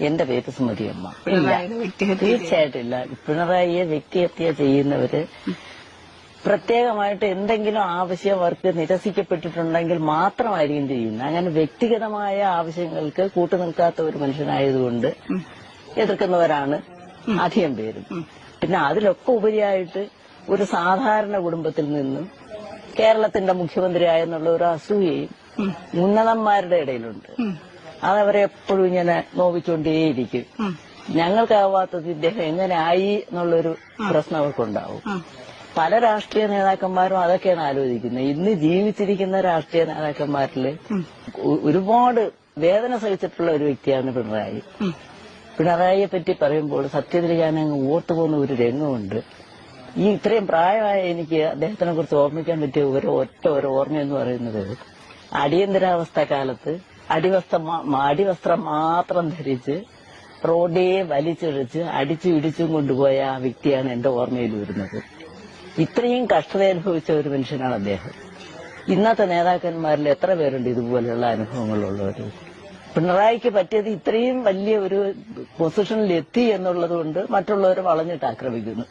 എന്റെ പേര് സുമതിയമ്മ. ഇല്ല, തീർച്ചയായിട്ടും ഇല്ല. പിണറായിയെ വ്യക്തിഹത്യ ചെയ്യുന്നവര് പ്രത്യേകമായിട്ട് എന്തെങ്കിലും ആവശ്യം അവർക്ക് നിരസിക്കപ്പെട്ടിട്ടുണ്ടെങ്കിൽ മാത്രമായിരിക്കും ചെയ്യുന്നത്. അങ്ങനെ വ്യക്തിഗതമായ ആവശ്യങ്ങൾക്ക് കൂട്ടുനിൽക്കാത്ത ഒരു മനുഷ്യനായതുകൊണ്ട് എതിർക്കുന്നവരാണ് അധികം പേരും. പിന്നെ അതിലൊക്കെ ഉപരിയായിട്ട് ഒരു സാധാരണ കുടുംബത്തിൽ നിന്നും കേരളത്തിന്റെ മുഖ്യമന്ത്രിയായെന്നുള്ള ഒരു അസൂയയും ഉന്നതന്മാരുടെ ഇടയിലുണ്ട്. അതവരെ എപ്പോഴും ഇങ്ങനെ നോവിച്ചുകൊണ്ടേയിരിക്കും. ഞങ്ങൾക്കാവാത്തത് ഇദ്ദേഹം എങ്ങനെ ആയി എന്നുള്ളൊരു പ്രശ്നം അവർക്കുണ്ടാവും. പല രാഷ്ട്രീയ നേതാക്കന്മാരും അതൊക്കെയാണ് ആലോചിക്കുന്നത്. ഇന്ന് ജീവിച്ചിരിക്കുന്ന രാഷ്ട്രീയ നേതാക്കന്മാരില് ഒരുപാട് വേദന സഹിച്ചിട്ടുള്ള ഒരു വ്യക്തിയാണ് പിണറായി. പിണറായിയെ പറ്റി പറയുമ്പോൾ സത്യത്തിൽ ഞാൻ അങ്ങ് ഓർത്തുപോകുന്ന ഒരു രംഗമുണ്ട്. ഈ ഇത്രയും പ്രായമായ എനിക്ക് അദ്ദേഹത്തിനെ കുറിച്ച് ഓർമ്മിക്കാൻ പറ്റിയ ഒരു ഓർമ്മ എന്ന് പറയുന്നത്, അടിയന്തരാവസ്ഥ കാലത്ത് അടിവസ്ത്രം മാത്രം ധരിച്ച് റോഡേ വലിച്ചിഴച്ച് അടിച്ചു ഇടിച്ചും കൊണ്ടുപോയ ആ വ്യക്തിയാണ് എന്റെ ഓർമ്മയിൽ വരുന്നത്. ഇത്രയും കഷ്ടത അനുഭവിച്ച ഒരു മനുഷ്യനാണ് അദ്ദേഹം. ഇന്നത്തെ നേതാക്കന്മാരിൽ എത്ര പേരുണ്ട് ഇതുപോലെയുള്ള അനുഭവങ്ങളുള്ളവർ? പിണറായിക്ക് പറ്റിയത് ഇത്രയും വലിയ ഒരു പൊസിഷനിൽ എത്തി എന്നുള്ളത് കൊണ്ട് മറ്റുള്ളവർ വളഞ്ഞിട്ട് ആക്രമിക്കുന്നു.